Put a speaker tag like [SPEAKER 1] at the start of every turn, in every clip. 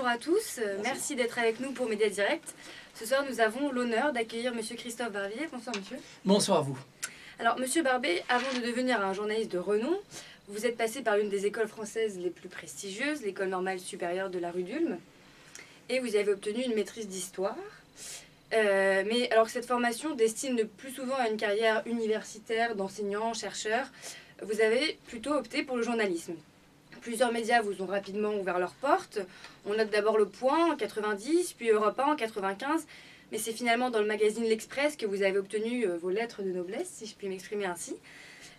[SPEAKER 1] bonjour à tous, merci d'être avec nous pour Média Direct. Ce soir, nous avons l'honneur d'accueillir Monsieur Christophe Barbier. Bonsoir monsieur.
[SPEAKER 2] Bonsoir à vous.
[SPEAKER 1] Alors Monsieur Barbier, avant de devenir un journaliste de renom, vous êtes passé par l'une des écoles françaises les plus prestigieuses, l'École normale supérieure de la rue d'Ulm, et vous y avez obtenu une maîtrise d'histoire. Mais alors que cette formation destine le plus souvent à une carrière universitaire d'enseignant, chercheur, vous avez plutôt opté pour le journalisme. Plusieurs médias vous ont rapidement ouvert leurs portes. On note d'abord Le Point en 90, puis Europe 1 en 95. Mais c'est finalement dans le magazine L'Express que vous avez obtenu vos lettres de noblesse, si je puis m'exprimer ainsi.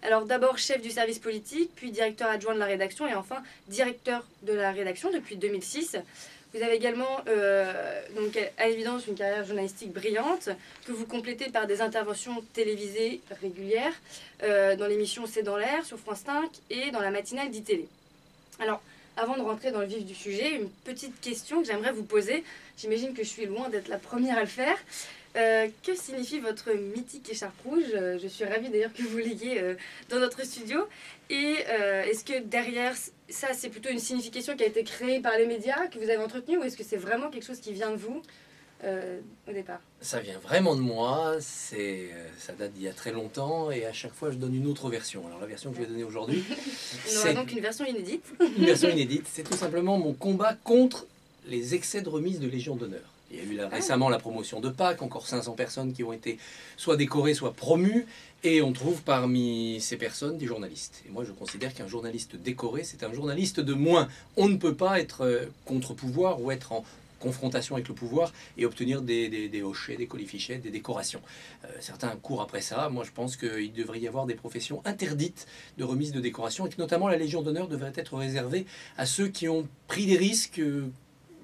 [SPEAKER 1] Alors d'abord chef du service politique, puis directeur adjoint de la rédaction et enfin directeur de la rédaction depuis 2006. Vous avez également, donc à l'évidence, une carrière journalistique brillante que vous complétez par des interventions télévisées régulières dans l'émission C'est dans l'air sur France 5 et dans la matinale d'ITélé. Alors, avant de rentrer dans le vif du sujet, une petite question que j'aimerais vous poser. J'imagine que je suis loin d'être la première à le faire. Que signifie votre mythique écharpe rouge? Je suis ravie d'ailleurs que vous l'ayez dans notre studio. Et est-ce que derrière ça, c'est plutôt une signification qui a été créée par les médias, que vous avez entretenue, ou est-ce que c'est vraiment quelque chose qui vient de vous au départ?
[SPEAKER 2] Ça vient vraiment de moi, ça date d'il y a très longtemps et à chaque fois je donne une autre version. Alors la version que je vais donner aujourd'hui,
[SPEAKER 1] c'est donc une version inédite.
[SPEAKER 2] Une version inédite, c'est tout simplement mon combat contre les excès de remise de Légion d'honneur. Il y a eu récemment la promotion de Pâques, encore 500 personnes qui ont été soit décorées, soit promues, et on trouve parmi ces personnes des journalistes. Et moi je considère qu'un journaliste décoré, c'est un journaliste de moins. On ne peut pas être contre-pouvoir ou être en confrontation avec le pouvoir et obtenir des hochets, des colifichets, des décorations. Certains courent après ça. Moi, je pense qu'il devrait y avoir des professions interdites de remise de décorations et que notamment la Légion d'honneur devrait être réservée à ceux qui ont pris des risques,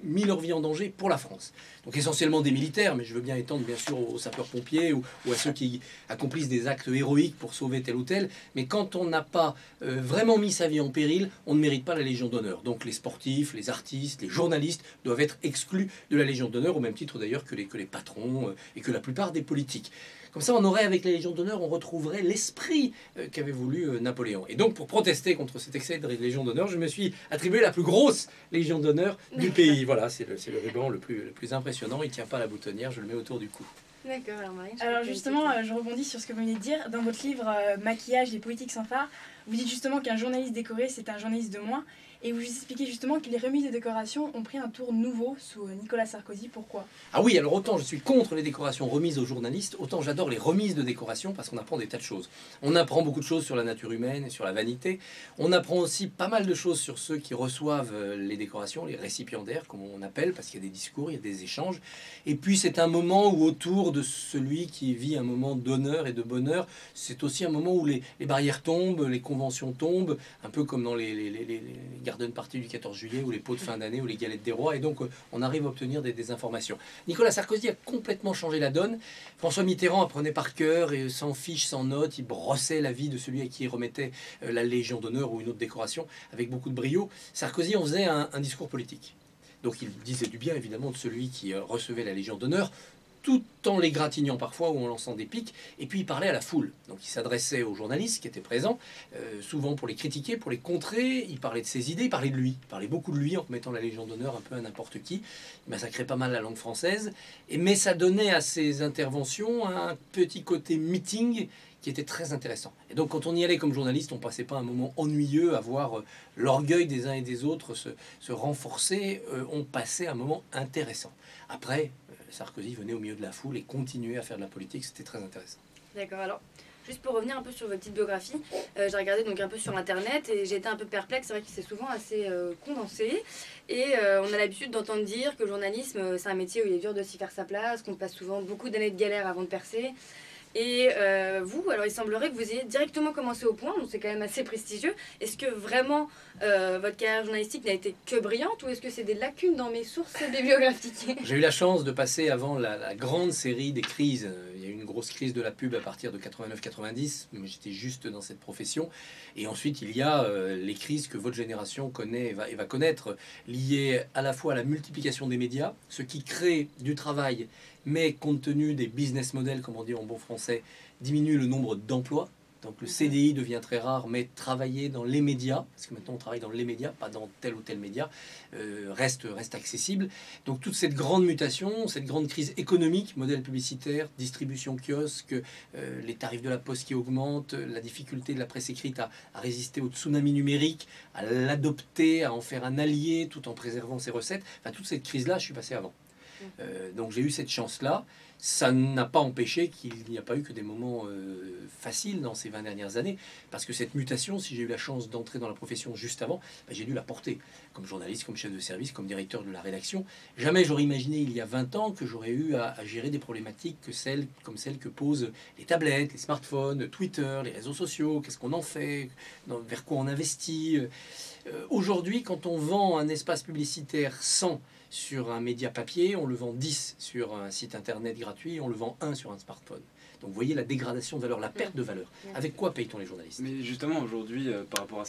[SPEAKER 2] mis leur vie en danger pour la France. Donc essentiellement des militaires, mais je veux bien étendre bien sûr aux sapeurs-pompiers ou à ceux qui accomplissent des actes héroïques pour sauver tel ou tel. Mais quand on n'a pas vraiment mis sa vie en péril, on ne mérite pas la Légion d'honneur. Donc les sportifs, les artistes, les journalistes doivent être exclus de la Légion d'honneur, au même titre d'ailleurs que les patrons et que la plupart des politiques. Comme ça, on aurait, avec la Légion d'honneur, on retrouverait l'esprit qu'avait voulu Napoléon. Et donc, pour protester contre cet excès de Légion d'honneur, je me suis attribué la plus grosse Légion d'honneur du pays. Voilà, c'est le ruban le plus impressionnant. Il ne tient pas à la boutonnière, je le mets autour du cou.
[SPEAKER 1] D'accord, alors Marie.
[SPEAKER 3] Alors justement, je rebondis sur ce que vous venez de dire. Dans votre livre Maquillage, les politiques sans phare, vous dites justement qu'un journaliste décoré, c'est un journaliste de moins. Et vous expliquez justement que les remises de décorations ont pris un tour nouveau sous Nicolas Sarkozy. Pourquoi?
[SPEAKER 2] Ah oui, alors autant je suis contre les décorations remises aux journalistes, autant j'adore les remises de décorations parce qu'on apprend des tas de choses. On apprend beaucoup de choses sur la nature humaine et sur la vanité. On apprend aussi pas mal de choses sur ceux qui reçoivent les décorations, les récipiendaires, comme on appelle, parce qu'il y a des discours, il y a des échanges. Et puis c'est un moment où autour de celui qui vit un moment d'honneur et de bonheur, c'est aussi un moment où les barrières tombent, les conventions tombent, un peu comme dans les garden party du 14 juillet ou les pots de fin d'année ou les galettes des rois, et donc on arrive à obtenir des informations. Nicolas Sarkozy a complètement changé la donne. François Mitterrand apprenait par cœur et sans fiche, sans note, il brossait la vie de celui à qui il remettait la Légion d'honneur ou une autre décoration avec beaucoup de brio. Sarkozy en faisait un discours politique. Donc il disait du bien évidemment de celui qui recevait la Légion d'honneur, tout en les gratignant parfois ou en lançant des pics, et puis il parlait à la foule. Donc il s'adressait aux journalistes qui étaient présents, souvent pour les critiquer, pour les contrer, il parlait de ses idées, il parlait de lui, il parlait beaucoup de lui en remettant la Légion d'honneur un peu à n'importe qui, il massacrait pas mal la langue française, mais ça donnait à ses interventions un petit côté meeting qui était très intéressant. Et donc quand on y allait comme journaliste, on passait pas un moment ennuyeux à voir l'orgueil des uns et des autres se renforcer, on passait un moment intéressant. Après, Sarkozy venait au milieu de la foule et continuait à faire de la politique, c'était très intéressant.
[SPEAKER 1] D'accord, alors juste pour revenir un peu sur votre petite biographie, j'ai regardé donc un peu sur internet et j'ai été un peu perplexe, c'est vrai que c'est souvent assez condensé et on a l'habitude d'entendre dire que le journalisme c'est un métier où il est dur de s'y faire sa place, qu'on passe souvent beaucoup d'années de galère avant de percer. Et vous, alors il semblerait que vous ayez directement commencé au Point, donc c'est quand même assez prestigieux. Est-ce que vraiment votre carrière journalistique n'a été que brillante ou est-ce que c'est des lacunes dans mes sources bibliographiques?
[SPEAKER 2] J'ai eu la chance de passer avant la grande série des crises. Il y a eu une grosse crise de la pub à partir de 89-90, mais j'étais juste dans cette profession. Et ensuite, il y a les crises que votre génération connaît et va connaître, liées à la fois à la multiplication des médias, ce qui crée du travail, mais compte tenu des business models, comme on dit en bon français, diminue le nombre d'emplois. Donc le CDI devient très rare, mais travailler dans les médias, parce que maintenant on travaille dans les médias, pas dans tel ou tel média, reste accessible. Donc toute cette grande mutation, cette grande crise économique, modèle publicitaire, distribution kiosque, les tarifs de la poste qui augmentent, la difficulté de la presse écrite à résister au tsunami numérique, à l'adopter, à en faire un allié tout en préservant ses recettes. Enfin toute cette crise-là, je suis passé avant. Donc j'ai eu cette chance-là. Ça n'a pas empêché qu'il n'y a pas eu que des moments faciles dans ces 20 dernières années, parce que cette mutation, si j'ai eu la chance d'entrer dans la profession juste avant, j'ai dû la porter, comme journaliste, comme chef de service, comme directeur de la rédaction. Jamais j'aurais imaginé il y a 20 ans que j'aurais eu à gérer des problématiques comme celles que posent les tablettes, les smartphones, Twitter, les réseaux sociaux, qu'est-ce qu'on en fait, vers quoi on investit. Aujourd'hui, quand on vend un espace publicitaire 100 sur un média papier, on le vend 10 sur un site internet gratuit, on le vend 1 sur un smartphone. Donc vous voyez la dégradation de valeur, la perte de valeur. Avec quoi paye-t-on les journalistes?
[SPEAKER 4] Mais justement aujourd'hui, par rapport à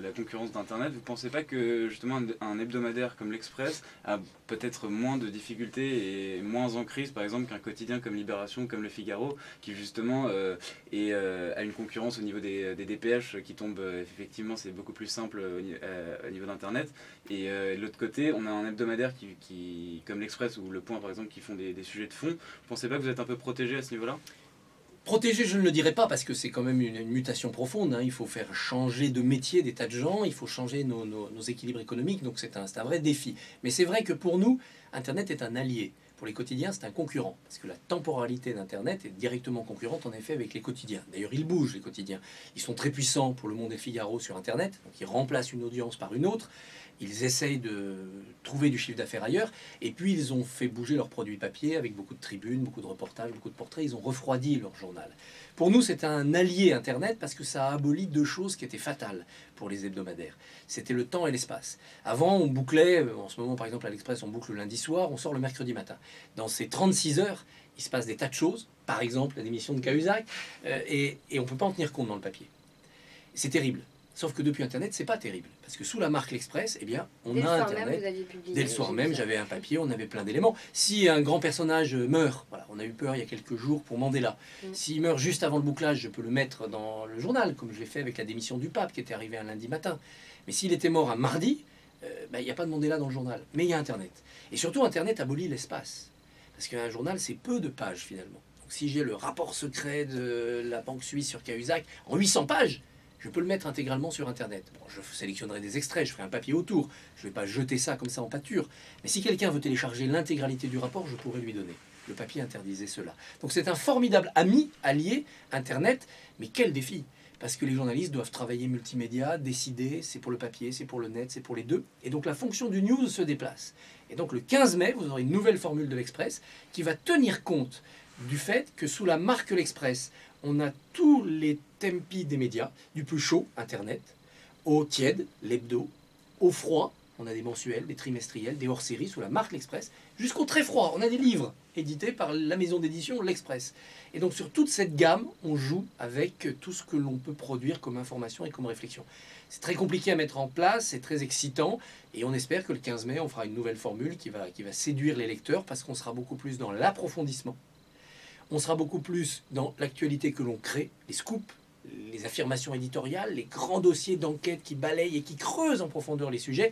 [SPEAKER 4] la concurrence d'Internet, vous ne pensez pas que justement un hebdomadaire comme l'Express a peut-être moins de difficultés et moins en crise, par exemple, qu'un quotidien comme Libération, comme Le Figaro, qui justement a une concurrence au niveau des DPH qui tombe, effectivement, c'est beaucoup plus simple au niveau d'Internet. Et de l'autre côté, on a un hebdomadaire comme l'Express ou Le Point, par exemple, qui font des sujets de fond. Vous ne pensez pas que vous êtes un peu protégé à ce niveau-là?
[SPEAKER 2] Protégé, je ne le dirais pas, parce que c'est quand même une mutation profonde. Hein. Il faut faire changer de métier des tas de gens, il faut changer nos équilibres économiques, donc c'est un vrai défi. Mais c'est vrai que pour nous, Internet est un allié. Pour les quotidiens, c'est un concurrent, parce que la temporalité d'Internet est directement concurrente en effet avec les quotidiens. D'ailleurs, ils bougent, les quotidiens. Ils sont très puissants pour Le Monde et Le Figaro sur Internet, donc ils remplacent une audience par une autre. Ils essayent de trouver du chiffre d'affaires ailleurs, et puis ils ont fait bouger leurs produits papier avec beaucoup de tribunes, beaucoup de reportages, beaucoup de portraits. Ils ont refroidi leur journal. Pour nous, c'est un allié Internet parce que ça a aboli deux choses qui étaient fatales pour les hebdomadaires. C'était le temps et l'espace. Avant, on bouclait, en ce moment par exemple à l'Express, on boucle le lundi soir, on sort le mercredi matin. Dans ces 36 heures, il se passe des tas de choses, par exemple la démission de Cahuzac, et on ne peut pas en tenir compte dans le papier. C'est terrible. Sauf que depuis Internet, c'est pas terrible. Parce que sous la marque L'Express, eh bien, on a Internet. Dès le soir même, j'avais un papier, on avait plein d'éléments. Si un grand personnage meurt, voilà, on a eu peur il y a quelques jours pour Mandela. S'il meurt juste avant le bouclage, je peux le mettre dans le journal, comme je l'ai fait avec la démission du pape, qui était arrivée un lundi matin. Mais s'il était mort un mardi, il n'y a pas de Mandela dans le journal. Mais il y a Internet. Et surtout, Internet abolit l'espace. Parce qu'un journal, c'est peu de pages, finalement. Donc si j'ai le rapport secret de la banque suisse sur Cahuzac en 800 pages, je peux le mettre intégralement sur Internet. Bon, je sélectionnerai des extraits, je ferai un papier autour. Je ne vais pas jeter ça comme ça en pâture. Mais si quelqu'un veut télécharger l'intégralité du rapport, je pourrais lui donner. Le papier interdisait cela. Donc c'est un formidable ami, allié, Internet. Mais quel défi! Parce que les journalistes doivent travailler multimédia, décider, c'est pour le papier, c'est pour le net, c'est pour les deux. Et donc la fonction du news se déplace. Et donc le 15 mai, vous aurez une nouvelle formule de l'Express qui va tenir compte du fait que sous la marque L'Express, on a tous les tempi des médias, du plus chaud, Internet, au tiède, l'hebdo, au froid, on a des mensuels, des trimestriels, des hors-séries sous la marque L'Express, jusqu'au très froid, on a des livres édités par la maison d'édition L'Express. Et donc sur toute cette gamme, on joue avec tout ce que l'on peut produire comme information et comme réflexion. C'est très compliqué à mettre en place, c'est très excitant, et on espère que le 15 mai, on fera une nouvelle formule qui va séduire les lecteurs, parce qu'on sera beaucoup plus dans l'approfondissement. On sera beaucoup plus dans l'actualité que l'on crée, les scoops, les affirmations éditoriales, les grands dossiers d'enquête qui balayent et qui creusent en profondeur les sujets,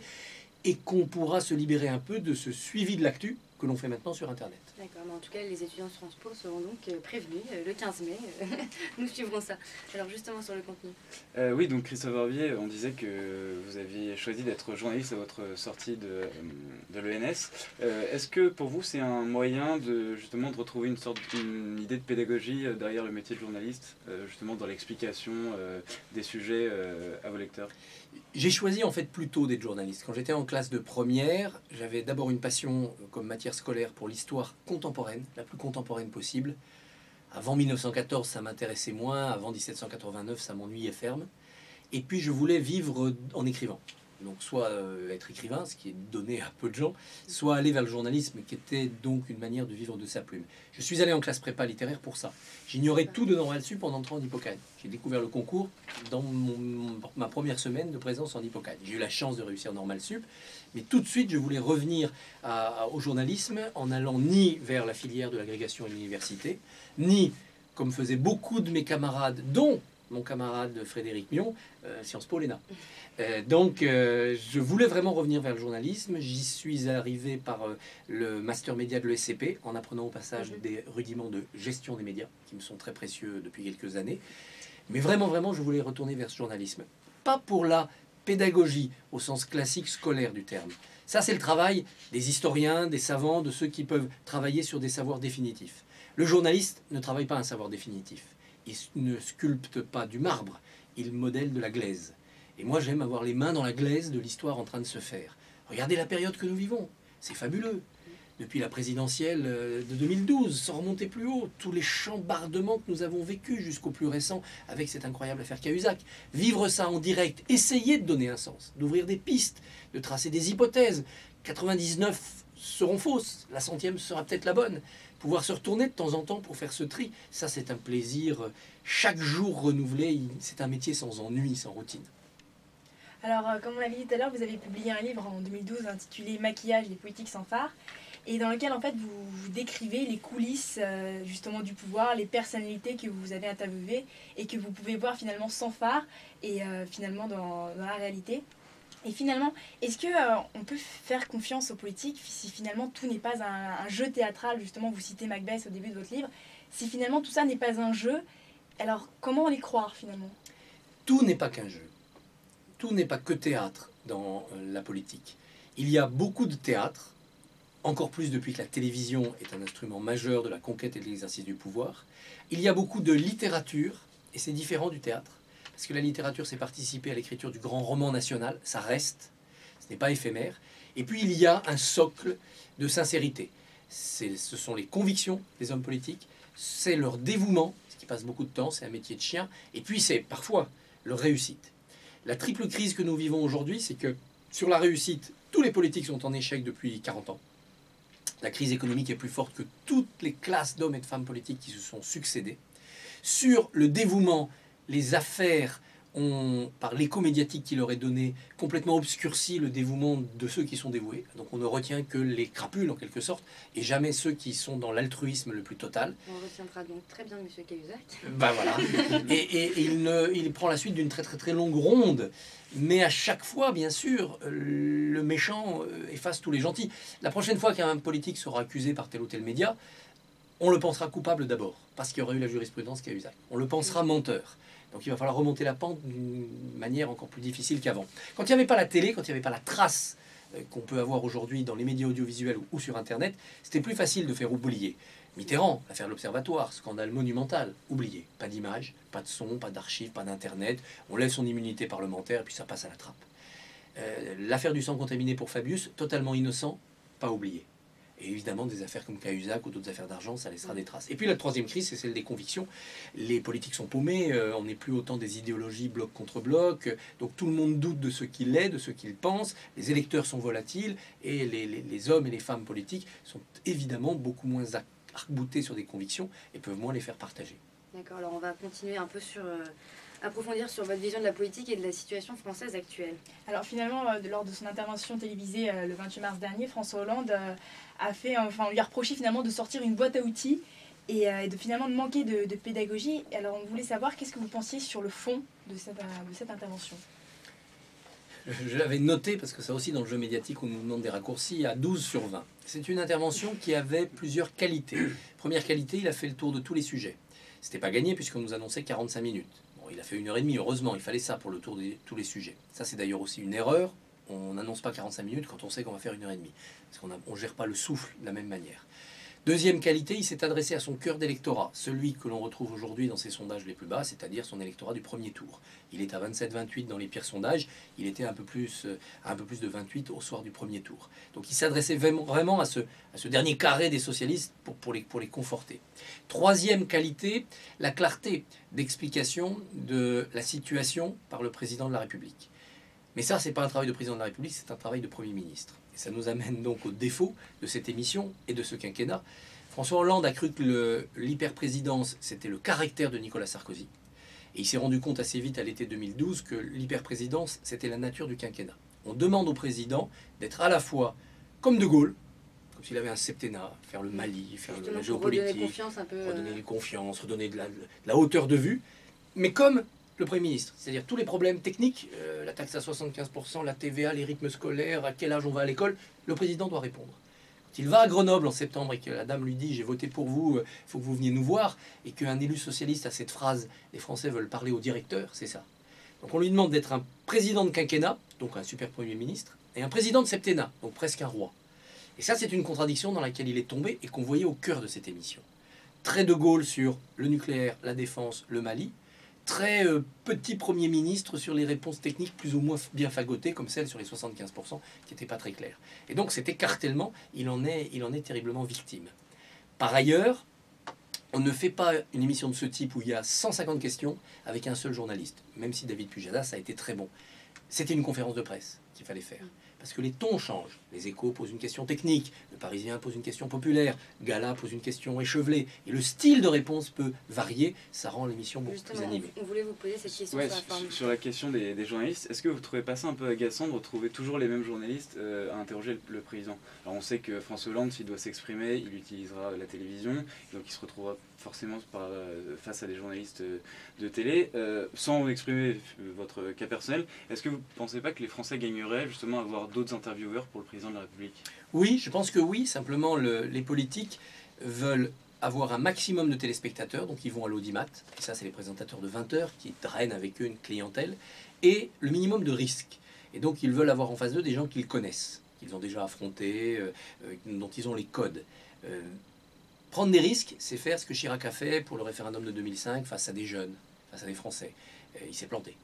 [SPEAKER 2] et qu'on pourra se libérer un peu de ce suivi de l'actu que l'on fait maintenant sur Internet.
[SPEAKER 1] D'accord, mais en tout cas, les étudiants de Sciences Po seront donc prévenus le 15 mai. Nous suivrons ça. Alors justement sur le contenu.
[SPEAKER 4] Oui, donc Christophe Orbier, on disait que vous aviez choisi d'être journaliste à votre sortie de l'ENS. Est-ce que pour vous c'est un moyen justement de retrouver une idée de pédagogie derrière le métier de journaliste, justement dans l'explication des sujets à vos lecteurs?
[SPEAKER 2] J'ai choisi en fait plutôt d'être journaliste. Quand j'étais en classe de première, j'avais d'abord une passion comme matière scolaire pour l'histoire contemporaine, la plus contemporaine possible. Avant 1914, ça m'intéressait moins. Avant 1789, ça m'ennuyait ferme. Et puis je voulais vivre en écrivant. Donc soit être écrivain, ce qui est donné à peu de gens, soit aller vers le journalisme, qui était donc une manière de vivre de sa plume. Je suis allé en classe prépa littéraire pour ça. J'ignorais tout de Normal Sup en entrant en Hippocane. J'ai découvert le concours dans ma première semaine de présence en Hippocane. J'ai eu la chance de réussir Normal Sup, mais tout de suite je voulais revenir au journalisme en allant ni vers la filière de l'agrégation et l'université, ni, comme faisaient beaucoup de mes camarades, dont mon camarade Frédéric Mion, Sciences Po Léna. Je voulais vraiment revenir vers le journalisme. J'y suis arrivé par le master média de l'ESCP, en apprenant au passage des rudiments de gestion des médias, qui me sont très précieux depuis quelques années. Mais vraiment, vraiment, je voulais retourner vers ce journalisme. Pas pour la pédagogie, au sens classique scolaire du terme. Ça, c'est le travail des historiens, des savants, de ceux qui peuvent travailler sur des savoirs définitifs. Le journaliste ne travaille pas un savoir définitif. Il ne sculpte pas du marbre, il modèle de la glaise. Et moi, j'aime avoir les mains dans la glaise de l'histoire en train de se faire. Regardez la période que nous vivons, c'est fabuleux. Depuis la présidentielle de 2012, sans remonter plus haut, tous les chambardements que nous avons vécus jusqu'au plus récent avec cette incroyable affaire Cahuzac. Vivre ça en direct, essayer de donner un sens, d'ouvrir des pistes, de tracer des hypothèses. 99 seront fausses, la 100e sera peut-être la bonne. Pouvoir se retourner de temps en temps pour faire ce tri, ça c'est un plaisir chaque jour renouvelé, c'est un métier sans ennui, sans routine.
[SPEAKER 3] Alors, comme on l'avait dit tout à l'heure, vous avez publié un livre en 2012 intitulé Maquillage, les politiques sans phare, et dans lequel en fait vous décrivez les coulisses justement du pouvoir, les personnalités que vous avez interviewées et que vous pouvez voir finalement sans phare et finalement dans la réalité. Et finalement, est-ce que on peut faire confiance aux politiques si finalement tout n'est pas un jeu théâtral? Justement, vous citez Macbeth au début de votre livre. Si finalement tout ça n'est pas un jeu, alors comment les croire finalement?
[SPEAKER 2] Tout n'est pas qu'un jeu. Tout n'est pas que théâtre dans la politique. Il y a beaucoup de théâtre, encore plus depuis que la télévision est un instrument majeur de la conquête et de l'exercice du pouvoir. Il y a beaucoup de littérature, et c'est différent du théâtre. Parce que la littérature, c'est participer à l'écriture du grand roman national, ça reste, ce n'est pas éphémère. Et puis il y a un socle de sincérité. Ce sont les convictions des hommes politiques, c'est leur dévouement, ce qui passe beaucoup de temps, c'est un métier de chien, et puis c'est parfois leur réussite. La triple crise que nous vivons aujourd'hui, c'est que sur la réussite, tous les politiques sont en échec depuis 40 ans. La crise économique est plus forte que toutes les classes d'hommes et de femmes politiques qui se sont succédées. Sur le dévouement, les affaires ont, par l'écho médiatique qui leur est donné, complètement obscurci le dévouement de ceux qui sont dévoués. Donc on ne retient que les crapules en quelque sorte, et jamais ceux qui sont dans l'altruisme le plus total.
[SPEAKER 1] On retiendra donc très bien M. Cahuzac.
[SPEAKER 2] Ben voilà. Et il prend la suite d'une très très très longue ronde. Mais à chaque fois, bien sûr, le méchant efface tous les gentils. La prochaine fois qu'un politique sera accusé par tel ou tel média, on le pensera coupable d'abord, parce qu'il y aurait eu la jurisprudence Cahuzac. On le pensera menteur. Donc il va falloir remonter la pente d'une manière encore plus difficile qu'avant. Quand il n'y avait pas la télé, quand il n'y avait pas la trace qu'on peut avoir aujourd'hui dans les médias audiovisuels ou sur Internet, c'était plus facile de faire oublier. Mitterrand, l'affaire de l'Observatoire, scandale monumental, oublié. Pas d'image, pas de son, pas d'archives, pas d'Internet. On lève son immunité parlementaire et puis ça passe à la trappe. L'affaire du sang contaminé pour Fabius, totalement innocent, pas oublié. Et évidemment, des affaires comme Cahuzac ou d'autres affaires d'argent, ça laissera des traces. Et puis la troisième crise, c'est celle des convictions. Les politiques sont paumés, on n'est plus autant des idéologies bloc contre bloc, donc tout le monde doute de ce qu'il est, de ce qu'il pense, les électeurs sont volatiles, et les hommes et les femmes politiques sont évidemment beaucoup moins arc-boutés sur des convictions et peuvent moins les faire partager.
[SPEAKER 1] D'accord, alors on va continuer un peu sur... approfondir sur votre vision de la politique et de la situation française actuelle.
[SPEAKER 3] Alors finalement, lors de son intervention télévisée le 28 mars dernier, François Hollande on lui a reproché finalement de sortir une boîte à outils et finalement de manquer de pédagogie. Alors on voulait savoir qu'est-ce que vous pensiez sur le fond de cette intervention.
[SPEAKER 2] Je l'avais noté, parce que ça aussi dans le jeu médiatique, on nous demande des raccourcis, à 12 sur 20. C'est une intervention qui avait plusieurs qualités. Première qualité, il a fait le tour de tous les sujets. C'était pas gagné puisqu'on nous annonçait 45 minutes. Bon, il a fait 1h30, heureusement, il fallait ça pour le tour de tous les sujets. Ça, c'est d'ailleurs aussi une erreur. On n'annonce pas 45 minutes quand on sait qu'on va faire 1h30. Parce qu'on ne gère pas le souffle de la même manière. Deuxième qualité, il s'est adressé à son cœur d'électorat, celui que l'on retrouve aujourd'hui dans ses sondages les plus bas, c'est-à-dire son électorat du premier tour. Il est à 27-28 dans les pires sondages, il était à un peu plus de 28 au soir du premier tour. Donc il s'adressait vraiment à ce dernier carré des socialistes pour les conforter. Troisième qualité, la clarté d'explication de la situation par le président de la République. Mais ça, c'est pas un travail de président de la République, c'est un travail de Premier ministre. Et ça nous amène donc au défaut de cette émission et de ce quinquennat. François Hollande a cru que l'hyperprésidence, c'était le caractère de Nicolas Sarkozy. Et il s'est rendu compte assez vite à l'été 2012 que l'hyperprésidence, c'était la nature du quinquennat. On demande au président d'être à la fois comme De Gaulle, comme s'il avait un septennat, faire le Mali, faire la géopolitique,
[SPEAKER 1] redonner confiance un peu,
[SPEAKER 2] redonner confiance, redonner de la hauteur de vue, mais comme le Premier ministre. C'est-à-dire tous les problèmes techniques, la taxe à 75%, la TVA, les rythmes scolaires, à quel âge on va à l'école, le président doit répondre. Quand il va à Grenoble en septembre et que la dame lui dit « j'ai voté pour vous, il faut que vous veniez nous voir » et qu'un élu socialiste a cette phrase « les Français veulent parler au directeur », c'est ça. Donc on lui demande d'être un président de quinquennat, donc un super Premier ministre, et un président de septennat, donc presque un roi. Et ça, c'est une contradiction dans laquelle il est tombé et qu'on voyait au cœur de cette émission. Très de Gaulle sur le nucléaire, la défense, le Mali. Très petit Premier ministre sur les réponses techniques plus ou moins bien fagotées, comme celle sur les 75%, qui n'était pas très claire. Et donc cet écartèlement, il en est terriblement victime. Par ailleurs, on ne fait pas une émission de ce type où il y a 150 questions avec un seul journaliste, même si David Pujadas a été très bon. C'était une conférence de presse qu'il fallait faire. Parce que les tons changent. Les Échos posent une question technique, le Parisien pose une question populaire, Gala pose une question échevelée, et le style de réponse peut varier, ça rend l'émission beaucoup plus animée.
[SPEAKER 1] On voulait vous poser cette question
[SPEAKER 4] sur la question des journalistes. Est-ce que vous ne trouvez pas ça un peu agaçant de retrouver toujours les mêmes journalistes à interroger le président? Alors on sait que François Hollande, s'il doit s'exprimer, il utilisera la télévision, donc il se retrouvera forcément face à des journalistes de télé. Sans exprimer votre cas personnel, est-ce que vous ne pensez pas que les Français gagneraient justement à avoir d'autres intervieweurs pour le président de la République?
[SPEAKER 2] Oui, je pense que oui. Simplement, les politiques veulent avoir un maximum de téléspectateurs, donc ils vont à l'audimat, et ça c'est les présentateurs de 20 heures qui drainent avec eux une clientèle, et le minimum de risques. Et donc ils veulent avoir en face d'eux des gens qu'ils connaissent, qu'ils ont déjà affrontés, dont ils ont les codes. Prendre des risques, c'est faire ce que Chirac a fait pour le référendum de 2005 face à des jeunes, face à des Français. Il s'est planté.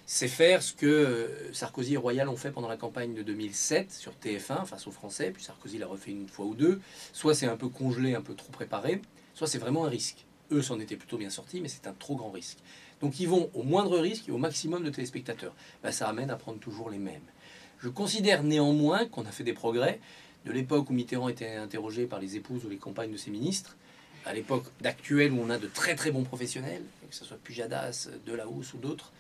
[SPEAKER 2] C'est faire ce que Sarkozy et Royal ont fait pendant la campagne de 2007 sur TF1 face aux Français, puis Sarkozy l'a refait une fois ou deux. Soit c'est un peu congelé, un peu trop préparé, soit c'est vraiment un risque. Eux s'en étaient plutôt bien sortis, mais c'est un trop grand risque. Donc ils vont au moindre risque et au maximum de téléspectateurs. Ben, ça amène à prendre toujours les mêmes. Je considère néanmoins qu'on a fait des progrès de l'époque où Mitterrand était interrogé par les épouses ou les compagnes de ses ministres, à l'époque d'actuelle où on a de très très bons professionnels, que ce soit Pujadas, Delahousse ou d'autres,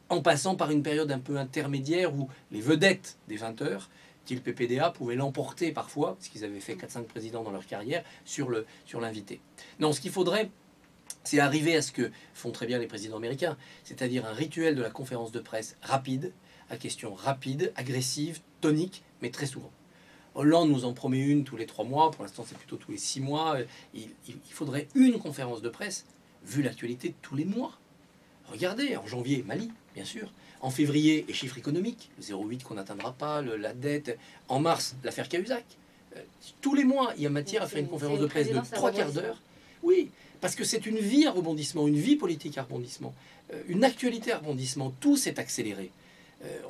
[SPEAKER 2] en passant par une période un peu intermédiaire où les vedettes des 20 heures, style PPDA, pouvaient l'emporter parfois, parce qu'ils avaient fait 4-5 présidents dans leur carrière, sur l'invité. Non, ce qu'il faudrait, c'est arriver à ce que font très bien les présidents américains, c'est-à-dire un rituel de la conférence de presse rapide, à questions rapides, agressives, toniques, mais très souvent. Hollande nous en promet une tous les 3 mois, pour l'instant c'est plutôt tous les 6 mois. Il faudrait une conférence de presse, vu l'actualité, tous les mois. Regardez, en janvier, Mali, bien sûr. En février, les chiffres économiques, le 0,8 qu'on n'atteindra pas, la dette. En mars, l'affaire Cahuzac. Tous les mois, il y a matière à faire une conférence de presse de 3 quarts d'heure. Oui, parce que c'est une vie à rebondissement, une vie politique à rebondissement, une actualité à rebondissement. Tout s'est accéléré.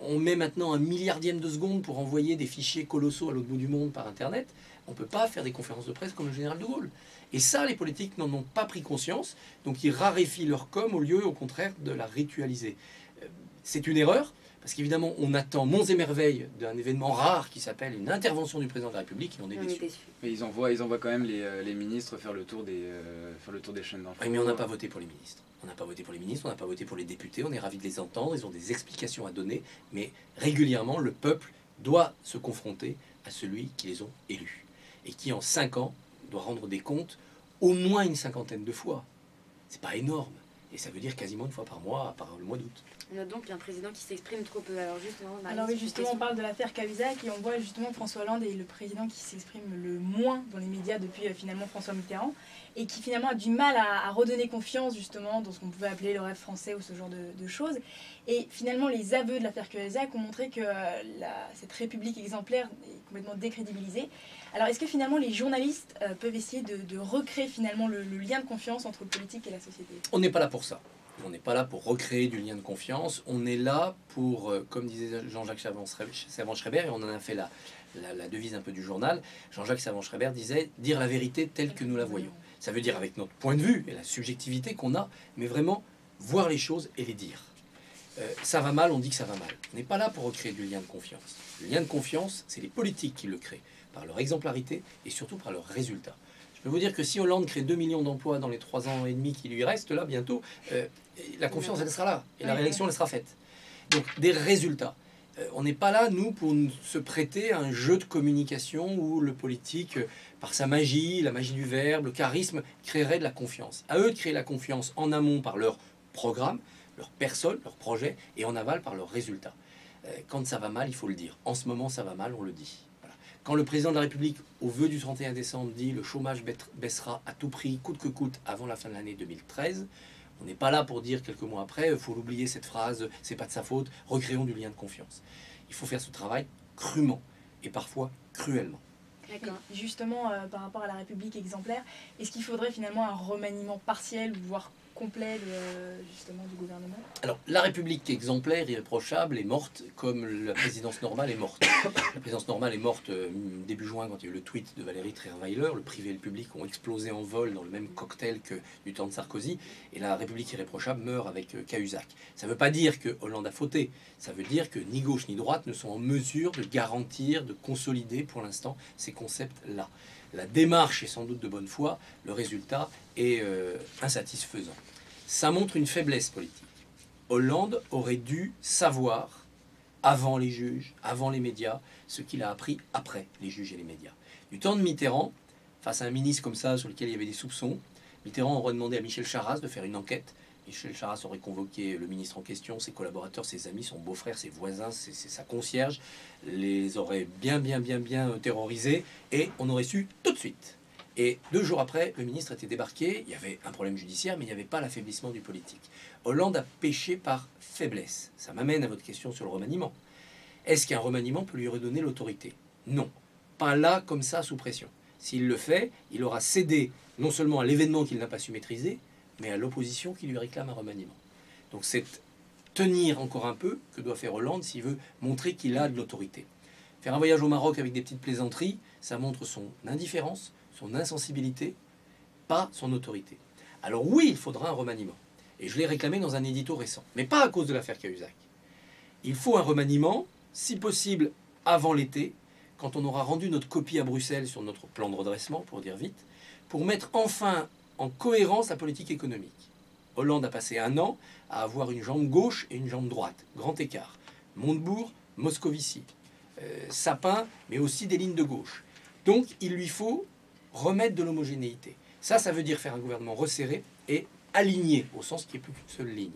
[SPEAKER 2] On met maintenant 1 milliardième de seconde pour envoyer des fichiers colossaux à l'autre bout du monde par Internet. On ne peut pas faire des conférences de presse comme le général de Gaulle. Et ça, les politiques n'en ont pas pris conscience. Donc ils raréfient leur com au lieu, au contraire, de la ritualiser. C'est une erreur, parce qu'évidemment, on attend monts et merveilles d'un événement rare qui s'appelle une intervention du président de la République, et on est déçu.
[SPEAKER 4] Mais ils envoient quand même les ministres faire le tour des chaînes d'infos.
[SPEAKER 2] Oui, mais on n'a pas voté pour les ministres. On n'a pas voté pour les ministres, on n'a pas voté pour les députés, on est ravis de les entendre, ils ont des explications à donner, mais régulièrement, le peuple doit se confronter à celui qui les ont élus, et qui, en 5 ans, doit rendre des comptes au moins une 50aine de fois. C'est pas énorme, et ça veut dire quasiment une fois par mois, par le mois d'août.
[SPEAKER 1] On note donc un président qui s'exprime trop peu. Alors justement,
[SPEAKER 3] on parle de l'affaire Cahuzac et on voit justement François Hollande est le président qui s'exprime le moins dans les médias depuis finalement François Mitterrand et qui finalement a du mal à redonner confiance justement dans ce qu'on pouvait appeler le rêve français ou ce genre de choses. Et finalement les aveux de l'affaire Cahuzac ont montré que cette république exemplaire est complètement décrédibilisée. Alors est-ce que finalement les journalistes peuvent essayer de recréer finalement le lien de confiance entre le politique et la société?
[SPEAKER 2] On n'est pas là pour ça. On n'est pas là pour recréer du lien de confiance, on est là pour, comme disait Jean-Jacques Servan-Schreiber, et on en a fait la devise un peu du journal, Jean-Jacques Servan-Schreiber disait « dire la vérité telle que nous la voyons ». Ça veut dire avec notre point de vue et la subjectivité qu'on a, mais vraiment voir les choses et les dire. Ça va mal, on dit que ça va mal. On n'est pas là pour recréer du lien de confiance. Le lien de confiance, c'est les politiques qui le créent, par leur exemplarité et surtout par leurs résultats. Je peux vous dire que si Hollande crée 2 millions d'emplois dans les 3 ans et demi qui lui restent, là, bientôt, la confiance, elle sera là. Et la réélection, elle sera faite. Donc, des résultats. On n'est pas là, nous, pour se prêter à un jeu de communication où le politique, par sa magie, la magie du verbe, le charisme, créerait de la confiance. À eux de créer la confiance en amont par leur programme, leur personne, leur projet, et en aval par leurs résultats. Quand ça va mal, il faut le dire. En ce moment, ça va mal, on le dit. Voilà. Quand le président de la République, au vœu du 31 décembre, dit le chômage baissera à tout prix, coûte que coûte, avant la fin de l'année 2013, on n'est pas là pour dire quelques mois après, il faut l'oublier cette phrase, c'est pas de sa faute, recréons du lien de confiance. Il faut faire ce travail crûment et parfois cruellement.
[SPEAKER 1] D'accord.
[SPEAKER 3] Justement, par rapport à la République exemplaire, est-ce qu'il faudrait finalement un remaniement partiel, voire complet justement du gouvernement?
[SPEAKER 2] Alors, la République exemplaire, irréprochable, est morte comme la présidence normale est morte. La présidence normale est morte début juin quand il y a eu le tweet de Valérie Trierweiler. Le privé et le public ont explosé en vol dans le même cocktail que du temps de Sarkozy. Et la République irréprochable meurt avec Cahuzac. Ça ne veut pas dire que Hollande a fauté. Ça veut dire que ni gauche ni droite ne sont en mesure de garantir, de consolider pour l'instant ces concepts-là. La démarche est sans doute de bonne foi, le résultat est insatisfaisant. Ça montre une faiblesse politique. Hollande aurait dû savoir, avant les juges, avant les médias, ce qu'il a appris après les juges et les médias. Du temps de Mitterrand, face à un ministre comme ça, sur lequel il y avait des soupçons, Mitterrand aurait demandé à Michel Charasse de faire une enquête. Michel Charasse aurait convoqué le ministre en question, ses collaborateurs, ses amis, son beau-frère, ses voisins, c'est sa concierge, les aurait bien terrorisés, et on aurait su tout de suite. Et 2 jours après, le ministre était débarqué, il y avait un problème judiciaire, mais il n'y avait pas l'affaiblissement du politique. Hollande a péché par faiblesse. Ça m'amène à votre question sur le remaniement. Est-ce qu'un remaniement peut lui redonner l'autorité? Non, pas là, comme ça, sous pression. S'il le fait, il aura cédé non seulement à l'événement qu'il n'a pas su maîtriser, mais à l'opposition qui lui réclame un remaniement. Donc c'est tenir encore un peu que doit faire Hollande s'il veut montrer qu'il a de l'autorité. Faire un voyage au Maroc avec des petites plaisanteries, ça montre son indifférence, son insensibilité, pas son autorité. Alors oui, il faudra un remaniement. Et je l'ai réclamé dans un édito récent, mais pas à cause de l'affaire Cahuzac. Il faut un remaniement, si possible avant l'été, quand on aura rendu notre copie à Bruxelles sur notre plan de redressement, pour dire vite, pour mettre enfin en cohérence la politique économique. Hollande a passé 1 an à avoir une jambe gauche et une jambe droite. Grand écart. Montebourg, Moscovici, Sapin, mais aussi des lignes de gauche. Donc il lui faut remettre de l'homogénéité. Ça veut dire faire un gouvernement resserré et aligné, au sens qu'il n'y ait plus qu'une seule ligne.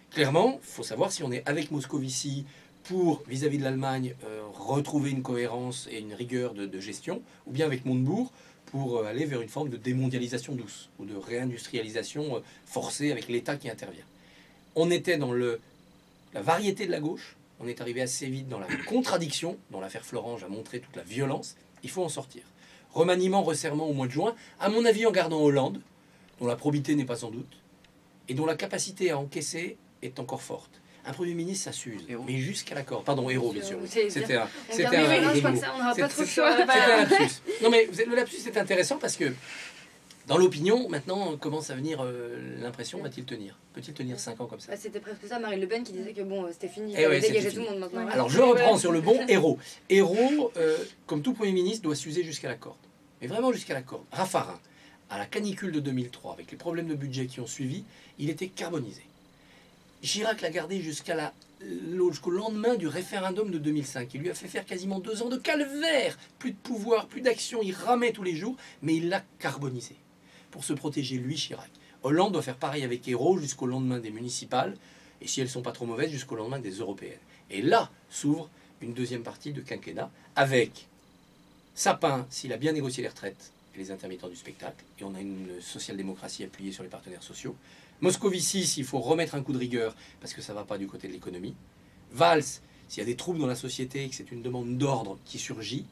[SPEAKER 2] Clairement, il faut savoir si on est avec Moscovici pour, vis-à-vis de l'Allemagne, retrouver une cohérence et une rigueur de gestion, ou bien avec Montebourg, pour aller vers une forme de démondialisation douce ou de réindustrialisation forcée avec l'État qui intervient. On était dans la variété de la gauche, on est arrivé assez vite dans la contradiction, dont l'affaire Florange a montré toute la violence, il faut en sortir. Remaniement, resserrement au mois de juin, à mon avis en gardant Hollande, dont la probité n'est pas sans doute, et dont la capacité à encaisser est encore forte. Un Premier ministre, ça s'use, mais jusqu'à l'accord. Pardon, héros, bien sûr. C'était un lapsus. Non, mais le lapsus est intéressant parce que dans l'opinion, maintenant, on commence à venir l'impression, va-t-il tenir? Peut-il tenir 5 ans comme ça?
[SPEAKER 1] C'était presque ça, Marine Le Pen qui disait que bon, c'était fini, il
[SPEAKER 2] fallait
[SPEAKER 1] fallait dégager tout le monde maintenant.
[SPEAKER 2] Alors je reprends sur le bon héros. Héros, comme tout Premier ministre, doit s'user jusqu'à la corde. Mais vraiment jusqu'à la corde. Raffarin, à la canicule de 2003, avec les problèmes de budget qui ont suivi, il était carbonisé. Chirac l'a gardé jusqu'au lendemain du référendum de 2005. Il lui a fait faire quasiment 2 ans de calvaire. Plus de pouvoir, plus d'action. Il ramait tous les jours, mais il l'a carbonisé. Pour se protéger, lui, Chirac. Hollande doit faire pareil avec Ayrault jusqu'au lendemain des municipales. Et si elles ne sont pas trop mauvaises, jusqu'au lendemain des européennes. Et là s'ouvre une deuxième partie de quinquennat avec Sapin, s'il a bien négocié les retraites et les intermittents du spectacle. Et on a une social-démocratie appuyée sur les partenaires sociaux. Moscovici, s'il faut remettre un coup de rigueur, parce que ça ne va pas du côté de l'économie. Valls, s'il y a des troubles dans la société et que c'est une demande d'ordre qui surgit.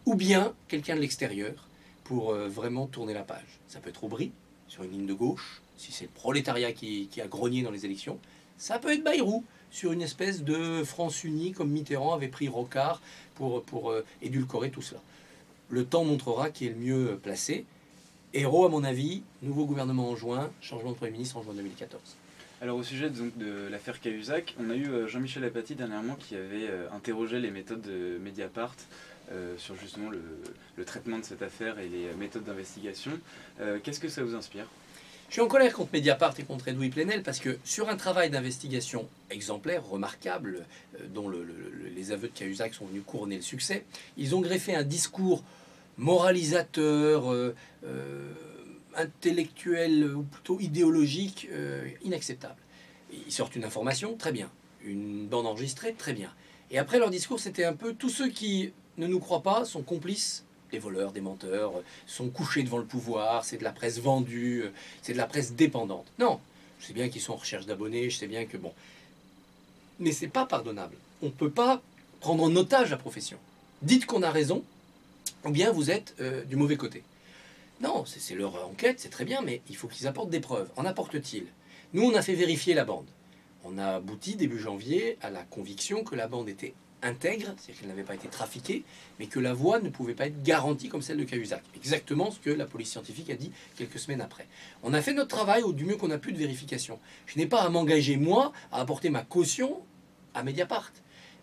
[SPEAKER 2] Ou bien quelqu'un de l'extérieur pour vraiment tourner la page. Ça peut être Aubry, sur une ligne de gauche, si c'est le prolétariat qui a grogné dans les élections. Ça peut être Bayrou, sur une espèce de France unie, comme Mitterrand avait pris Rocard pour édulcorer tout cela. Le temps montrera qui est le mieux placé. Héros, à mon avis, nouveau gouvernement en juin, changement de Premier ministre en juin 2014.
[SPEAKER 4] Alors au sujet de l'affaire Cahuzac, on a eu Jean-Michel Apathy dernièrement qui avait interrogé les méthodes de Mediapart sur justement le traitement de cette affaire et les méthodes d'investigation. Qu'est-ce que ça vous inspire?
[SPEAKER 2] Je suis en colère contre Mediapart et contre Edoui Plenel parce que sur un travail d'investigation exemplaire, remarquable, dont les aveux de Cahuzac sont venus couronner le succès, ils ont greffé un discours moralisateur, intellectuel ou plutôt idéologique, inacceptable. Ils sortent une information, très bien. Une bande enregistrée, très bien. Et après, leur discours, c'était un peu tous ceux qui ne nous croient pas sont complices. Des voleurs, des menteurs, sont couchés devant le pouvoir, c'est de la presse vendue, c'est de la presse dépendante. Non, je sais bien qu'ils sont en recherche d'abonnés, je sais bien que bon. Mais c'est pas pardonnable. On ne peut pas prendre en otage la profession. Dites qu'on a raison, ou bien vous êtes du mauvais côté. Non, c'est leur enquête, c'est très bien, mais il faut qu'ils apportent des preuves. En apportent-ils? Nous, on a fait vérifier la bande. On a abouti début janvier à la conviction que la bande était intègre, c'est-à-dire qu'elle n'avait pas été trafiquée, mais que la voix ne pouvait pas être garantie comme celle de Cahuzac. Exactement ce que la police scientifique a dit quelques semaines après. On a fait notre travail au du mieux qu'on a pu de vérification. Je n'ai pas à m'engager, moi, à apporter ma caution à Mediapart.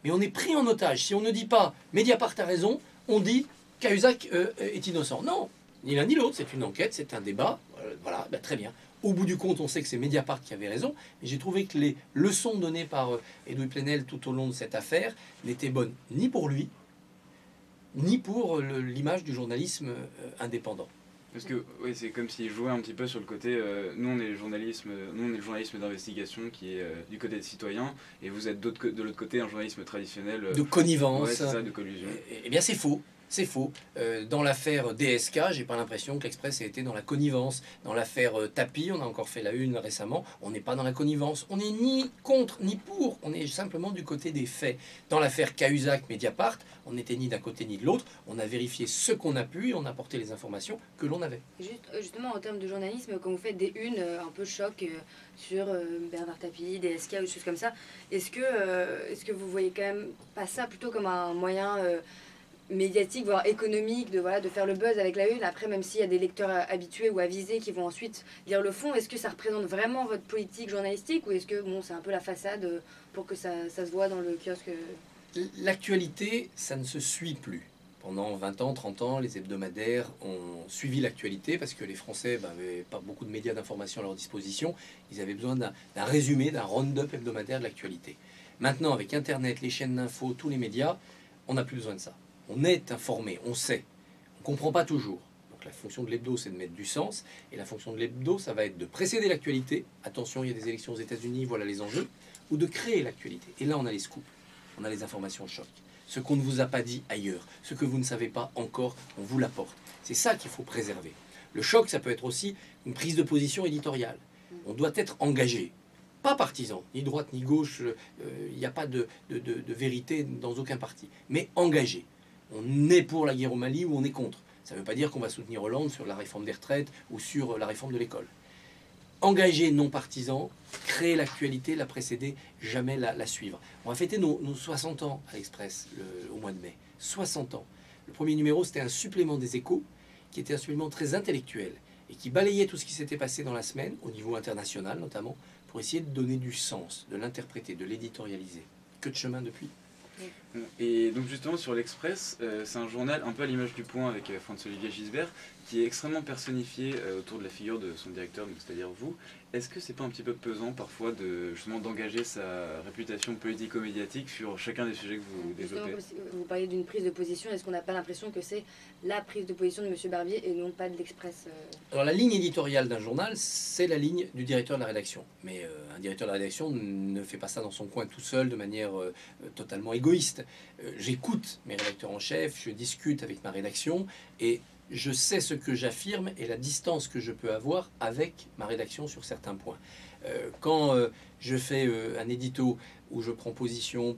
[SPEAKER 2] Mais on est pris en otage. Si on ne dit pas Mediapart a raison, on dit Cahuzac est innocent. Non, ni l'un ni l'autre, c'est une enquête, c'est un débat. Voilà, ben, très bien. Au bout du compte, on sait que c'est Mediapart qui avait raison, mais j'ai trouvé que les leçons données par Edoui Plenel tout au long de cette affaire n'étaient bonnes ni pour lui, ni pour l'image du journalisme indépendant.
[SPEAKER 4] Parce que oui, c'est comme s'il jouait un petit peu sur le côté, nous on est le journalisme d'investigation qui est du côté des citoyens, et vous êtes de l'autre côté un journalisme traditionnel.
[SPEAKER 2] De connivence.
[SPEAKER 4] Ouais, c'est ça, de collusion.
[SPEAKER 2] Eh bien c'est faux. C'est faux. Dans l'affaire DSK, j'ai pas l'impression que l'Express a été dans la connivence. Dans l'affaire Tapi, on a encore fait la une récemment, on n'est pas dans la connivence. On n'est ni contre ni pour, on est simplement du côté des faits. Dans l'affaire Cahuzac, Mediapart, on n'était ni d'un côté ni de l'autre. On a vérifié ce qu'on a pu et on a apporté les informations que l'on avait.
[SPEAKER 1] Justement, en termes de journalisme, quand vous faites des unes un peu choc sur Bernard Tapie, DSK ou des choses comme ça, est-ce que vous voyez quand même pas ça plutôt comme un moyen médiatique, voire économique, de faire le buzz avec la une? Après, même s'il y a des lecteurs habitués ou avisés qui vont ensuite lire le fond, est-ce que ça représente vraiment votre politique journalistique, ou est-ce que bon, c'est un peu la façade pour que ça se voit dans le kiosque?
[SPEAKER 2] L'actualité, ça ne se suit plus. Pendant 20 ans, 30 ans, les hebdomadaires ont suivi l'actualité parce que les Français n'avaient pas beaucoup de médias d'information à leur disposition. Ils avaient besoin d'un résumé, d'un round-up hebdomadaire de l'actualité. Maintenant, avec Internet, les chaînes d'infos, tous les médias, on n'a plus besoin de ça. On est informé, on sait. On ne comprend pas toujours. Donc la fonction de l'hebdo, c'est de mettre du sens. Et la fonction de l'hebdo, ça va être de précéder l'actualité. Attention, il y a des élections aux États-Unis, voilà les enjeux. Ou de créer l'actualité. Et là, on a les scoops. On a les informations choc. Ce qu'on ne vous a pas dit ailleurs. Ce que vous ne savez pas encore, on vous l'apporte. C'est ça qu'il faut préserver. Le choc, ça peut être aussi une prise de position éditoriale. On doit être engagé. Pas partisan, ni droite ni gauche. Il n'y a pas de vérité dans aucun parti. Mais engagé. On est pour la guerre au Mali ou on est contre. Ça ne veut pas dire qu'on va soutenir Hollande sur la réforme des retraites ou sur la réforme de l'école. Engagé, non partisan, créer l'actualité, la précéder, jamais la suivre. On va fêter nos 60 ans à l'Express au mois de mai. 60 ans. Le premier numéro, c'était un supplément des Échos, qui était un supplément très intellectuel et qui balayait tout ce qui s'était passé dans la semaine, au niveau international notamment, pour essayer de donner du sens, de l'interpréter, de l'éditorialiser. Que de chemin depuis.
[SPEAKER 4] Et donc justement sur l'Express, c'est un journal un peu à l'image du Point avec François-Olivier Gisbert, qui est extrêmement personnifié autour de la figure de son directeur, donc c'est-à-dire vous. Est-ce que c'est pas un petit peu pesant parfois justement d'engager sa réputation politico-médiatique sur chacun des sujets que vous développez?
[SPEAKER 1] Vous parlez d'une prise de position, est-ce qu'on n'a pas l'impression que c'est la prise de position de M. Barbier et non pas de l'Express?
[SPEAKER 2] Alors la ligne éditoriale d'un journal, c'est la ligne du directeur de la rédaction. Mais un directeur de la rédaction ne fait pas ça dans son coin tout seul de manière totalement égoïste. J'écoute mes rédacteurs en chef, je discute avec ma rédaction et je sais ce que j'affirme et la distance que je peux avoir avec ma rédaction sur certains points. Quand je fais un édito où je prends position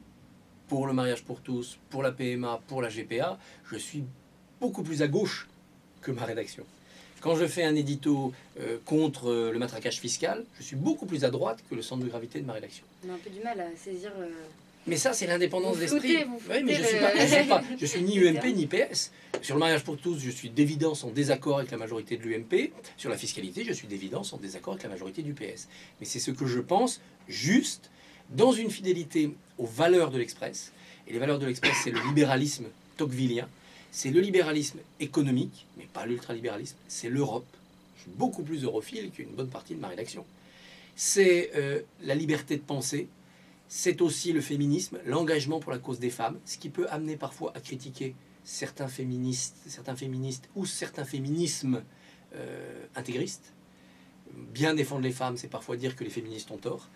[SPEAKER 2] pour le mariage pour tous, pour la PMA, pour la GPA, je suis beaucoup plus à gauche que ma rédaction. Quand je fais un édito contre le matraquage fiscal, je suis beaucoup plus à droite que le centre de gravité de ma rédaction.
[SPEAKER 1] On a un peu du mal à saisir...
[SPEAKER 2] Mais ça, c'est l'indépendance d'esprit.
[SPEAKER 1] Oui,
[SPEAKER 2] mais je suis ni UMP ni PS. Sur le mariage pour tous, je suis d'évidence en désaccord avec la majorité de l'UMP. Sur la fiscalité, je suis d'évidence en désaccord avec la majorité du PS. Mais c'est ce que je pense, juste, dans une fidélité aux valeurs de l'Express. Et les valeurs de l'Express, c'est le libéralisme tocquevillien. C'est le libéralisme économique, mais pas l'ultralibéralisme. C'est l'Europe. Je suis beaucoup plus europhile qu'une bonne partie de ma rédaction. C'est la liberté de penser. C'est aussi le féminisme, l'engagement pour la cause des femmes, ce qui peut amener parfois à critiquer certains féministes ou certains féminismes intégristes. Bien défendre les femmes, c'est parfois dire que les féministes ont tort.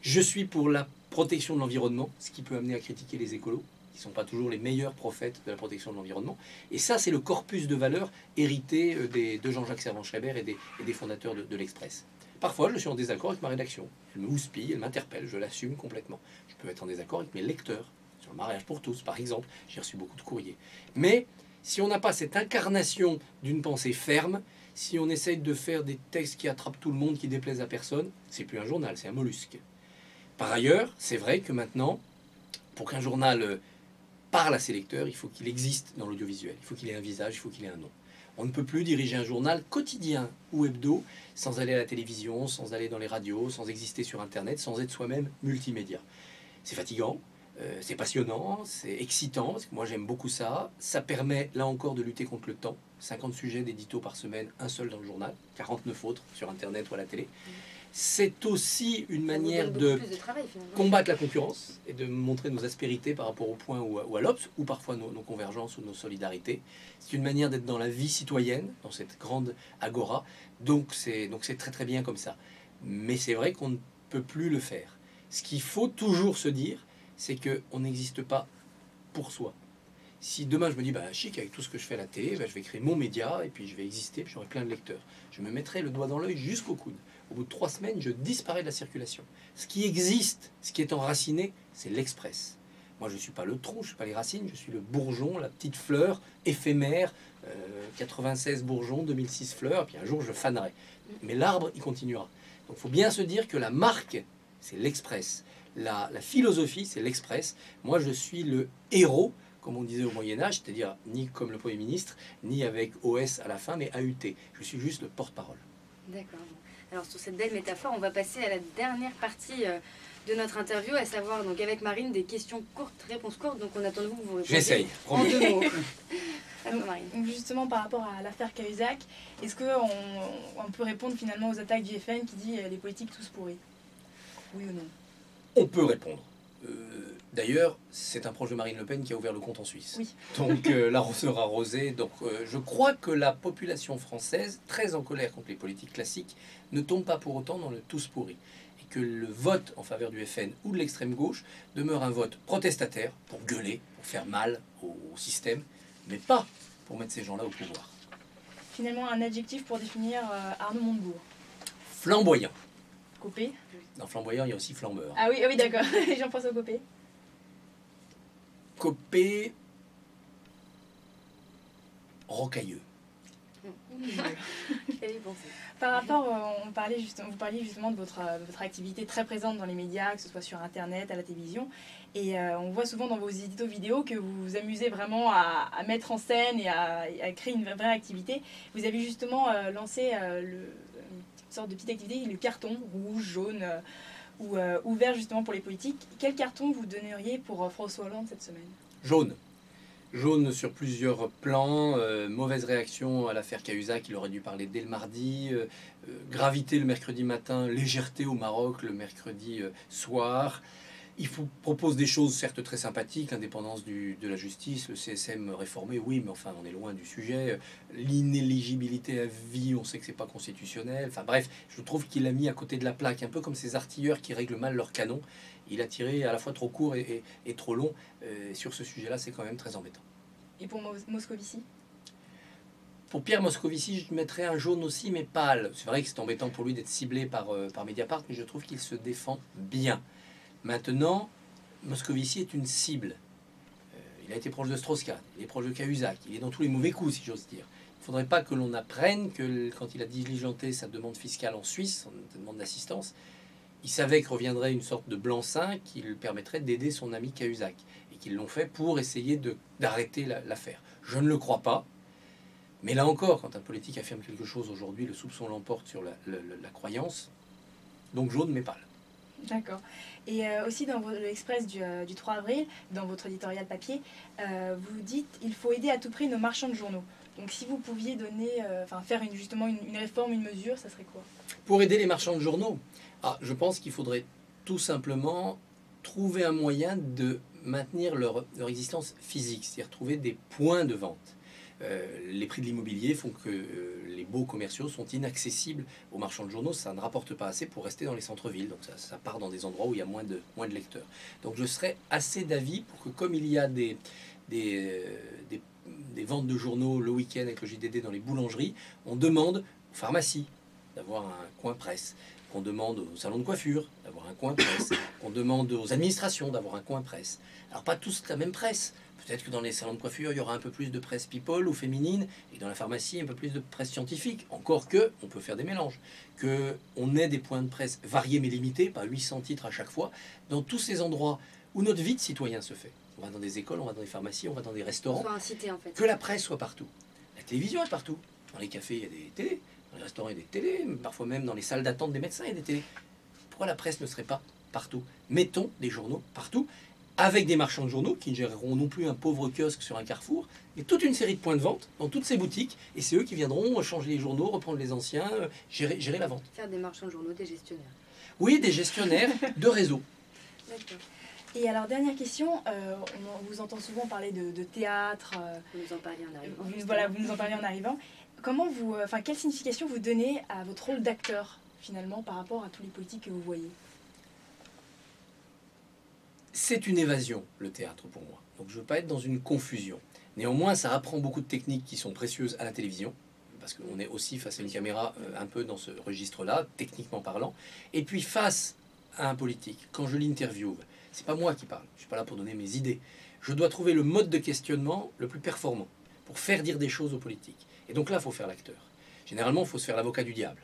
[SPEAKER 2] Je suis pour la protection de l'environnement, ce qui peut amener à critiquer les écolos, qui ne sont pas toujours les meilleurs prophètes de la protection de l'environnement. Et ça, c'est le corpus de valeurs hérité de Jean-Jacques Servan-Schreiber et des fondateurs de l'Express. Parfois, je suis en désaccord avec ma rédaction. Elle me houspille, elle m'interpelle, je l'assume complètement. Je peux être en désaccord avec mes lecteurs, sur le mariage pour tous, par exemple. J'ai reçu beaucoup de courriers. Mais si on n'a pas cette incarnation d'une pensée ferme, si on essaye de faire des textes qui attrapent tout le monde, qui déplaisent à personne, c'est plus un journal, c'est un mollusque. Par ailleurs, c'est vrai que maintenant, pour qu'un journal parle à ses lecteurs, il faut qu'il existe dans l'audiovisuel, il faut qu'il ait un visage, il faut qu'il ait un nom. On ne peut plus diriger un journal quotidien ou hebdo sans aller à la télévision, sans aller dans les radios, sans exister sur Internet, sans être soi-même multimédia. C'est fatigant, c'est passionnant, c'est excitant, parce que moi j'aime beaucoup ça. Ça permet là encore de lutter contre le temps. 50 sujets d'édito par semaine, un seul dans le journal, 49 autres sur Internet ou à la télé. C'est aussi une manière de combattre la concurrence et de montrer nos aspérités par rapport au Point ou à l'Obs, ou parfois nos convergences ou nos solidarités. C'est une manière d'être dans la vie citoyenne, dans cette grande agora. Donc c'est très très bien comme ça. Mais c'est vrai qu'on ne peut plus le faire. Ce qu'il faut toujours se dire, c'est qu'on n'existe pas pour soi. Si demain je me dis, chic, avec tout ce que je fais à la télé, je vais créer mon média, et puis je vais exister, puis j'aurai plein de lecteurs. Je me mettrai le doigt dans l'œil jusqu'au coude. Au bout de 3 semaines, je disparais de la circulation. Ce qui existe, ce qui est enraciné, c'est l'Express. Moi, je ne suis pas le tronc, je ne suis pas les racines, je suis le bourgeon, la petite fleur éphémère, 96 bourgeons, 2006 fleurs, et puis un jour je fanerai. Mais l'arbre, il continuera. Donc il faut bien se dire que la marque, c'est l'Express. La philosophie, c'est l'Express. Moi, je suis le héros, comme on disait au Moyen-Âge, c'est-à-dire ni comme le Premier ministre, ni avec OS à la fin, mais AUT. Je suis juste le porte-parole.
[SPEAKER 1] D'accord. Alors sur cette belle métaphore, on va passer à la dernière partie de notre interview, à savoir donc avec Marine des questions courtes, réponses courtes. Donc on attend de vous que vous répondiez
[SPEAKER 2] J'essaye.
[SPEAKER 1] en 2 mots.
[SPEAKER 3] Donc justement par rapport à l'affaire Cahuzac, est-ce qu'on peut répondre finalement aux attaques du FN qui dit les politiques tous pourris? Oui ou non?
[SPEAKER 2] On peut répondre. D'ailleurs, c'est un proche de Marine Le Pen qui a ouvert le compte en Suisse.
[SPEAKER 3] Oui.
[SPEAKER 2] Donc l'arroseur arrosé. Donc je crois que la population française, très en colère contre les politiques classiques, ne tombe pas pour autant dans le tous pourri. Et que le vote en faveur du FN ou de l'extrême gauche demeure un vote protestataire pour gueuler, pour faire mal au système, mais pas pour mettre ces gens-là au pouvoir.
[SPEAKER 3] Finalement, un adjectif pour définir Arnaud Montebourg.
[SPEAKER 2] Flamboyant.
[SPEAKER 3] Copé.
[SPEAKER 2] Dans flamboyant, il y a aussi flambeur.
[SPEAKER 3] Ah oui d'accord. J'en pense au copé.
[SPEAKER 2] Copé, rocailleux.
[SPEAKER 3] Par rapport, vous parliez justement de votre activité très présente dans les médias, que ce soit sur Internet, à la télévision. Et on voit souvent dans vos éditos vidéo que vous vous amusez vraiment à mettre en scène et à créer une vraie activité. Vous avez justement lancé une sorte de petite activité, le carton rouge, jaune ou ouvert justement pour les politiques. Quel carton vous donneriez pour François Hollande cette semaine?
[SPEAKER 2] Jaune. Jaune sur plusieurs plans, mauvaise réaction à l'affaire Cahuzac, il aurait dû parler dès le mardi, gravité le mercredi matin, légèreté au Maroc le mercredi soir. Il propose des choses certes très sympathiques, l'indépendance de la justice, le CSM réformé, oui, mais enfin on est loin du sujet. L'inéligibilité à vie, on sait que c'est pas constitutionnel. Enfin bref, je trouve qu'il a mis à côté de la plaque, un peu comme ces artilleurs qui règlent mal leur canon. Il a tiré à la fois trop court et trop long. Sur ce sujet-là, c'est quand même très embêtant.
[SPEAKER 3] Et pour Moscovici?
[SPEAKER 2] Pour Pierre Moscovici, je mettrais un jaune aussi, mais pâle. C'est vrai que c'est embêtant pour lui d'être ciblé par Mediapart, mais je trouve qu'il se défend bien. Maintenant, Moscovici est une cible. Il a été proche de Strauss-Kahn, il est proche de Cahuzac, il est dans tous les mauvais coups, si j'ose dire. Il ne faudrait pas que l'on apprenne que quand il a diligenté sa demande fiscale en Suisse, sa demande d'assistance, il savait que reviendrait une sorte de blanc-seing qui lui permettrait d'aider son ami Cahuzac. Et qu'ils l'ont fait pour essayer d'arrêter l'affaire. Je ne le crois pas. Mais là encore, quand un politique affirme quelque chose aujourd'hui, le soupçon l'emporte sur la croyance. Donc jaune mais pâle.
[SPEAKER 3] D'accord. Et aussi dans l'Express du 3 avril, dans votre éditorial papier, vous dites il faut aider à tout prix nos marchands de journaux. Donc si vous pouviez donner, faire justement une réforme, une mesure, ça serait quoi?
[SPEAKER 2] Pour aider les marchands de journaux, je pense qu'il faudrait tout simplement trouver un moyen de maintenir leur existence physique, c'est-à-dire trouver des points de vente. Les prix de l'immobilier font que les beaux commerciaux sont inaccessibles aux marchands de journaux. Ça ne rapporte pas assez pour rester dans les centres-villes. Donc ça part dans des endroits où il y a moins de lecteurs. Donc je serais assez d'avis pour que, comme il y a des ventes de journaux le week-end avec le JDD dans les boulangeries, on demande aux pharmacies d'avoir un coin presse, qu'on demande aux salons de coiffure d'avoir un coin presse, qu'on demande aux administrations d'avoir un coin presse. Alors pas tous la même presse. Peut-être que dans les salons de coiffure, il y aura un peu plus de presse people ou féminine, et dans la pharmacie, un peu plus de presse scientifique. Encore que, on peut faire des mélanges. Qu'on ait des points de presse variés mais limités, pas 800 titres à chaque fois, dans tous ces endroits où notre vie de citoyen se fait. On va dans des écoles, on va dans des pharmacies, on va dans des restaurants.
[SPEAKER 1] Soit incité, en fait.
[SPEAKER 2] Que la presse soit partout. La télévision est partout. Dans les cafés, il y a des télés. Dans les restaurants, il y a des télés. Parfois même dans les salles d'attente des médecins, il y a des télés. Pourquoi la presse ne serait pas partout? Mettons des journaux partout, avec des marchands de journaux qui ne géreront non plus un pauvre kiosque sur un carrefour, et toute une série de points de vente dans toutes ces boutiques, et c'est eux qui viendront changer les journaux, reprendre les anciens, gérer la vente.
[SPEAKER 1] Faire des marchands de journaux, des gestionnaires.
[SPEAKER 2] Oui, des gestionnaires de réseau.
[SPEAKER 1] D'accord.
[SPEAKER 3] Et alors, dernière question, on vous entend souvent parler de théâtre.
[SPEAKER 1] Vous nous en parliez en arrivant.
[SPEAKER 3] Voilà, vous nous en parliez en arrivant. Quelle signification vous donnez à votre rôle d'acteur, finalement, par rapport à tous les politiques que vous voyez?
[SPEAKER 2] C'est une évasion, le théâtre, pour moi. Donc je ne veux pas être dans une confusion. Néanmoins, ça apprend beaucoup de techniques qui sont précieuses à la télévision, parce qu'on est aussi face à une caméra un peu dans ce registre-là, techniquement parlant. Et puis face à un politique, quand je l'interviewe, c'est pas moi qui parle, je suis pas là pour donner mes idées. Je dois trouver le mode de questionnement le plus performant pour faire dire des choses aux politiques. Et donc là, il faut faire l'acteur. Généralement, il faut se faire l'avocat du diable.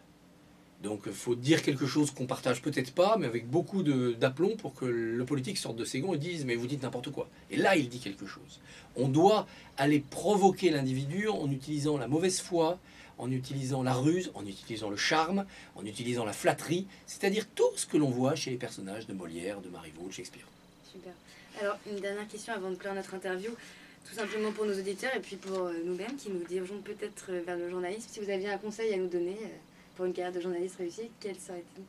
[SPEAKER 2] Donc il faut dire quelque chose qu'on partage peut-être pas, mais avec beaucoup d'aplomb pour que le politique sorte de ses gonds et dise « mais vous dites n'importe quoi ». Et là, il dit quelque chose. On doit aller provoquer l'individu en utilisant la mauvaise foi, en utilisant la ruse, en utilisant le charme, en utilisant la flatterie, c'est-à-dire tout ce que l'on voit chez les personnages de Molière, de Marivaux, de Shakespeare.
[SPEAKER 1] Super. Alors, une dernière question avant de clore notre interview, tout simplement pour nos auditeurs et puis pour nous-mêmes qui nous dirigeons peut-être vers le journalisme. Si vous aviez un conseil à nous donner pour une carrière de journaliste réussie, quel serait-il?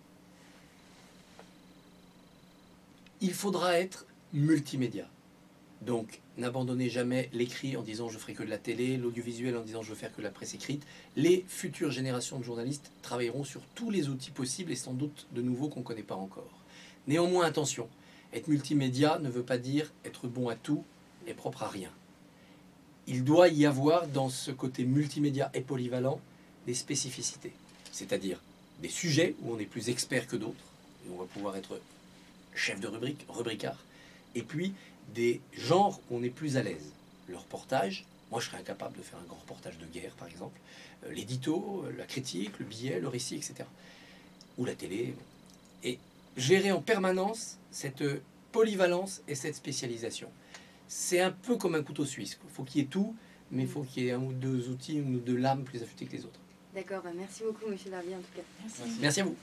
[SPEAKER 2] Il faudra être multimédia. Donc, n'abandonnez jamais l'écrit en disant je ferai que de la télé, l'audiovisuel en disant je veux faire que de la presse écrite. Les futures générations de journalistes travailleront sur tous les outils possibles et sans doute de nouveaux qu'on ne connaît pas encore. Néanmoins, attention, être multimédia ne veut pas dire être bon à tout et propre à rien. Il doit y avoir dans ce côté multimédia et polyvalent des spécificités, c'est-à-dire des sujets où on est plus expert que d'autres, et on va pouvoir être chef de rubrique, rubricard, et puis des genres où on est plus à l'aise. Le reportage, moi je serais incapable de faire un grand reportage de guerre par exemple, l'édito, la critique, le billet, le récit, etc. Ou la télé. Et gérer en permanence cette polyvalence et cette spécialisation. C'est un peu comme un couteau suisse. Il faut qu'il y ait tout, mais il faut qu'il y ait un ou deux outils, une ou deux lames plus affûtées que les autres.
[SPEAKER 1] D'accord, merci beaucoup, monsieur Barbier, en tout cas.
[SPEAKER 3] Merci.
[SPEAKER 2] Merci à vous.